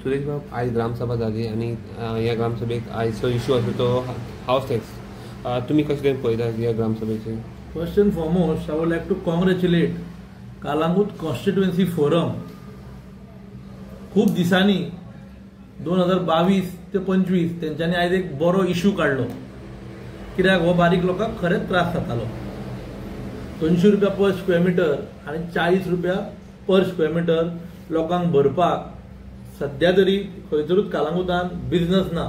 सुरेश बाब, आज ग्रामसभा जाली आणि ह्या ग्रामसभेक आयचो इश्यू आसा तो हाऊस टॅक्स. तुम्ही कशें तरेन पळयतात ह्या ग्रामसभेचे? First and foremost I would like to congratulate Calangute constituency forum. खूप दिसांनी 2022 ते 25 तेंच्यांनी आयज एक बरो इश्यू काडलो. कित्याक हो बारीक लोकांक खरेंच त्रास जातालो. 200 रुपया पर स्क्वेअर मिटर आणि 40 रुपया पर स्क्वेअर मिटर लोकांक भरपाक सध्या तरी खंयतरूच कालांगुटान बिझनस ना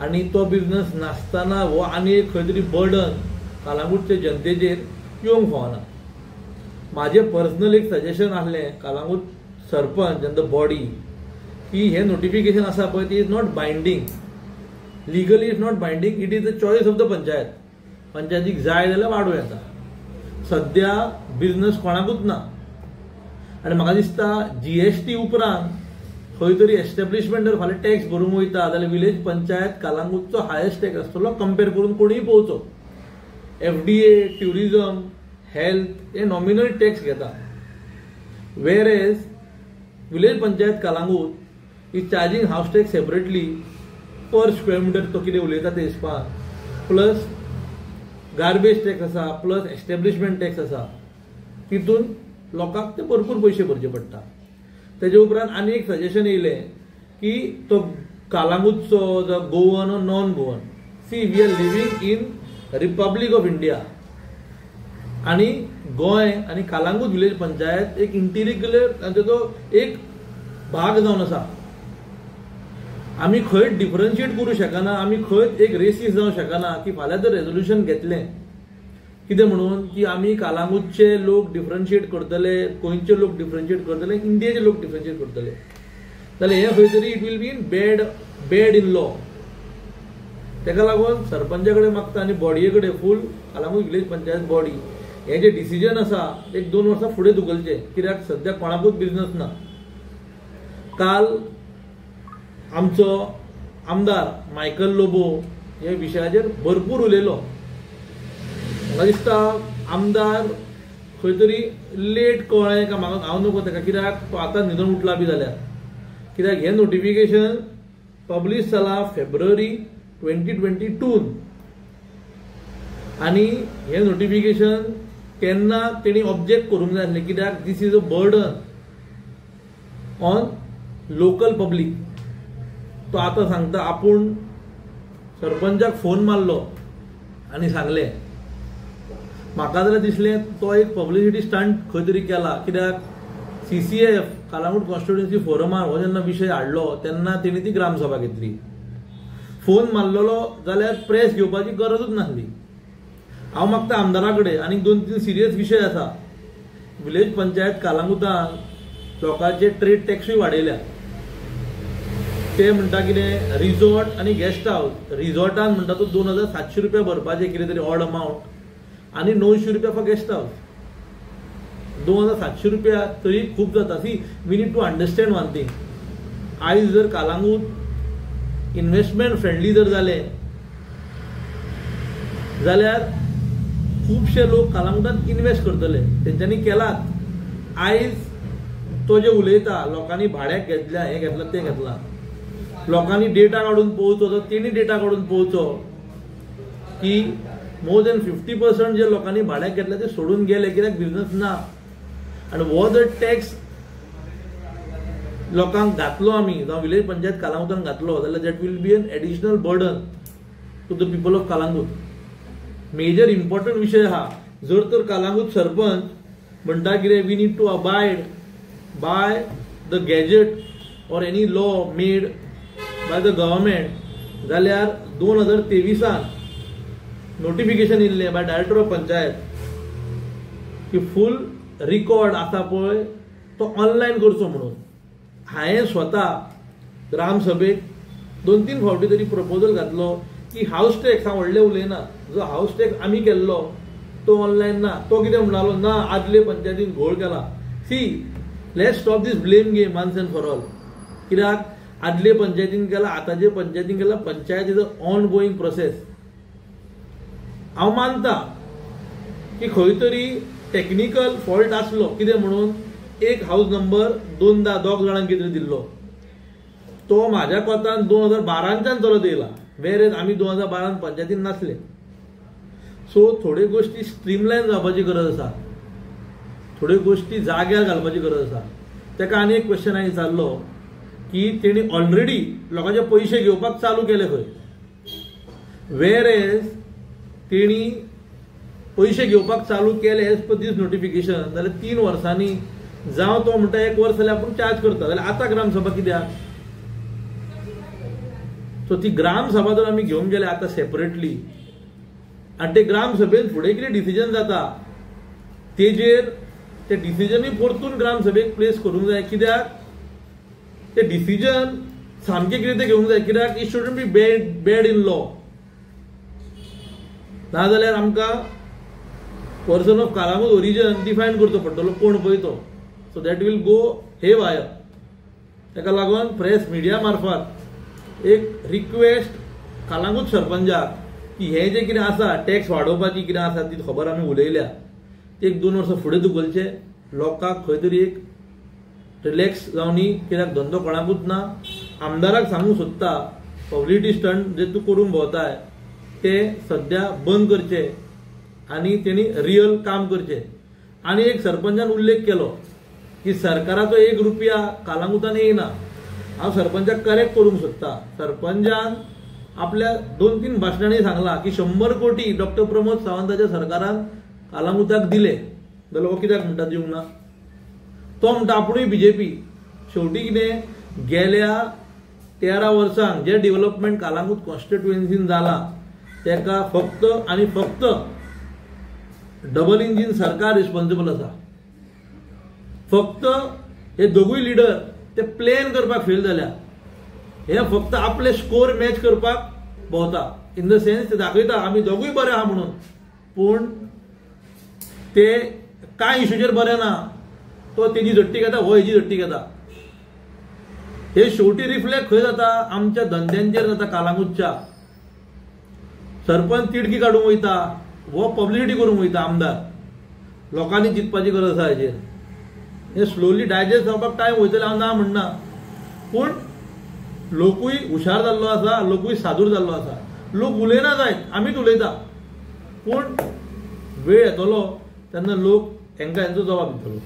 आणि तो बिझनस नासतना हो आनी एक खंय तरी बर्डन कालांगूटच्या जनतेचेर येवंक फावना. म्हाजें पर्सनल एक सजेशन आसलें Calangute sarpanch and the body की हे नोटिफिकेशन आसा पळय ती is not binding, legally is not binding, it is the choice of the panchayat. पंचायतीक जाय जाल्यार वाडोव येता. सध्या बिझनस कोणाकूच ना आनी म्हाका दिसता GST उपरांत खंय तरी एस्टॅब्लिशमेंट जर फाल्यां टॅक्स भरूंक वयता जाल्यार विलेज पंचायत कालांगूटचो हायेस्ट टॅक्स आसतलो कंपेर करून कोणीय पळोवचो. FDA, ट्युरिझम, हेल्थ हे नॉमिनल टॅक्स घेता. Whereas village panchayat Calangute is charging house tax separately per square metre तो कितें उलयता ते हिसपान, प्लस गार्बेज टॅक्स आसा, प्लस एस्टॅब्लिशमेंट टॅक्स आसा. तितून लोकांक ते भरपूर पयशे भरचे पडटा. तेजे उपरांत आनी एक सजेशन येयलें की तो कालांगूटचो जो गोवन ओ non Goan, see we are living in Republic of India आनी गोंय आनी कालांगूट विलेज पंचायत एक इंटिग्रल तांचो एक भाग जावन आसा. आमी खंयच डिफरन्शिएट करूं शकना, आमी खंयच एक रेसीस जावं शकना की फाल्यां जर रेजोल्युशन घेतलें कितें म्हणून की आमी कालांगूटचे लोक डिफरन्शिएट करतले, गोंयचे लोक डिफरन्शिएट करतले, इंडियेचे लोक डिफरन्शिएट करतले जाल्यार हे खंय तरी it will be in bad in law. तेका लागून सरपंचा कडेन मागता आनी बॉडये कडेन full Calangute village panchayat body हे जे डिसिजन आसा एक 2 वर्सां फुडें धुकलचे. कित्याक सध्या कोणाकूच बिझनस ना. काल आमचो आमदार मायकल लोबो हे विशयाचेर भरपूर उलयलो. म्हाका दिसता आमदार खंय तरी लेट कळ्ळें काय म्हाका, हांव नकळो ताका, कित्याक तो आतां न्हिदून उठला बी जाल्यार. कित्याक हें नोटिफिकेशन पब्लीश जाला फेब्रुवारी 2022 आनी हें नोटिफिकेशन तेन्ना तेणी ऑब्जेक्ट करूंक जाय आसलें. कित्याक this is a burden on local public. तो आतां सांगता आपूण सरपंचाक फोन मारलो आनी सांगलें. म्हाका जाल्यार दिसलें तो एक पब्लिसिटी स्टंट खंय तरी केला. कित्याक CCF कालांगूट कॉन्स्टिट्युएन्सी फोरमान हो जेन्ना विशय हाडलो तेन्ना तेणी ती ग्रामसभा घेतली. फोन मारलेलो जाल्यार प्रेस घेवपाची गरजूच नासली. हांव मागता आमदारा कडेन आनी 2-3 सिरियस विशय आसा. विलेज पंचायत कालांगुटान लोकांचे ट्रेड टॅक्सूय वाडयल्या. ते म्हणटा कितें रिसॉर्ट आनी गेस्ट हाऊस. रिसॉर्टान म्हणटा तो 2700 रुपया भरपाचे कितें तरी ऑड अमावंट आनी 900 रुपया फॉर गेस्ट हाऊस. 2700 रुपया तरी खूब जाता. See we need to understand one thing. आयज जर कालांगूट इन्व्हेस्टमेंट फ्रेंडली जर जालें जाल्यार खुबशे लोक कालांगुटांत इन्वेस्ट करतले. तेंच्यांनी केलात. आयज तो जे उलयता लोकांनी भाड्याक घेतल्या, हें घेतलां तें घेतलां, लोकांनी डेटा काडून पळोवचो तो तेणी डेटा काडून पळोवचो की मोर दॅन 50% जे लोकांनी भाड्याक घेतल्या ते सोडून गेले कित्याक बिझनस ना. आनी हो जर टॅक्स लोकांक घातलो आमी जावं विलेज पंचायत कालांगुटान घातलो जाल्यार that will be an additional burden to the people of Calangute. Major important विशय हा. जर तर कालांगूट सरपंच म्हणटा कितें we need to abide by the gazette or any law made by the government जाल्यार 2023 नोटिफिकेशन येयल्लें बाय डायरेक्टर ऑफ पंचायत की फूल रिकॉर्ड आसा पळय तो ऑनलायन करचो म्हणून. हांवें स्वता ग्रामसभेक 2-3 फावटी तरी प्रपोजल घातलो की हाऊस टॅक्स हांव व्हडलें उलयना, जो हाऊस टॅक्स आमी केल्लो तो ऑनलायन ना. तो कितें म्हणटालो ना आदले पंचायतीन घोळ केला. See let's stop this blame game once and for all. कित्याक आदले पंचायतीन केला, आतांचे पंचायतीन केला. Panchayat is a ongoing process. हांव मानता की खंय तरी टेक्निकल फॉल्ट आसलो कितें म्हणून एक हाऊस नंबर 2 जाणांक कितें दिल्लो तो म्हाज्या कोतान 2012च्यान चलत येयला, वेरेज आमी 2012 पंचायतीन नासले. सो थोड्यो गोष्टी स्ट्रीमलायन जावपाची गरज आसा, थोड्यो गोष्टी जाग्यार घालपाची गरज आसा. ताका आनी एक क्वेश्चन हांवें विचारलो की तेणी ऑलरेडी लोकांचे पयशे घेवपाक चालू केले खंय, वेरेज तेणी पयशे घेवपाक चालू केले एज पर दीस नोटिफिकेशन, जाल्यार 3 वर्सांनी जावं तो म्हणटा 1 वर्स जाल्यार आपूण चार्ज करता, जाल्यार आतां ग्रामसभा कित्याक? सो ती ग्रामसभा जर आमी घेवंक गेले आतां सेपरेटली आनी ते ग्रामसभेन फुडें कितें डिसिजन जाता तेजेर ते डिसिजनूय परतून ग्रामसभेक प्लेस करूंक जाय. कित्याक ते डिसिजन सामकें कितें तें घेवंक जाय, कित्याक it shouldn't be bad in law. नाजाल्यार आमकां person of Calangute origin define करचो पडटलो कोण पळय तो. सो दॅट वील गो हे वायर. ताका लागून प्रेस मिडिया मार्फत एक रिक्वेस्ट कालांगूट सरपंचाक की हे जे कितें आसा टॅक्स वाडोवपाची कितें आसा ती खबर आमी उलयल्या, 1-2 वर्सां फुडें धुकलचे, लोकांक खंय तरी एक रिलॅक्स जावनी, कित्याक धंदो कोणाकूच ना. आमदाराक सांगूंक सोदता पब्लिसिटी स्टंट जे तूं करूंक भोंवताय ते सध्या बंद करचे आनी तेणी रियल काम करचें. आनी एक सरपंचान उल्लेख केलो की सरकाराचो 1 रुपया कालांगुटान येयना. हांव सरपंचाक करेक्ट करूंक सोदता. सरपंचान आपल्या 2-3 भाशणांनी सांगला की 100 कोटी डॉक्टर प्रमोद सावंताच्या सरकारान कालांगुटाक दिले, जाल्यार हो कित्याक म्हणटा दिवंक ना? तो म्हणटा आपुणूय बीजेपी. शेवटी कितें गेल्या 13 वर्सांक जे डेव्हलपमेंट कालांगूट कॉन्स्टिट्युएन्सीन जाला तेका फक्त आनी फक्त डबल इंजिन सरकार रिस्पॉन्सिबल आसा. फक्त हे दोगूय लिडर ते प्लेन करपाक फेल जाल्या. हे फक्त आपले स्कोर मॅच करपाक भोंवता. इन द सेन्स ते दाखयता आमी दोगूय बरे आहा म्हणून, पूण ते कांय इश्यूचेर बरे ना. तो तेजी झट्टी घेता, हो हेजी झट्टी घेता. हे शेवटी रिफ्लेक्ट खंय जाता? आमच्या धंद्यांचेर जाता. कालांगूटच्या सरपंच तिडकी काडूंक वयता, वो पब्लिसिटी करूंक वयता. आमदार लोकांनी चिंतपाची गरज आसा हेजेर. हे स्लोली डायजेस्ट जावपाक टायम वयतले हांव ना म्हणना, पूण लोकूय हुशार जाल्लो आसा, लोकूय सादूर जाल्लो आसा. लोक उलयना जायत, आमीच उलयता, पूण वेळ येतलो तेन्ना लोक हेंका हेंचो जबाब दितलो.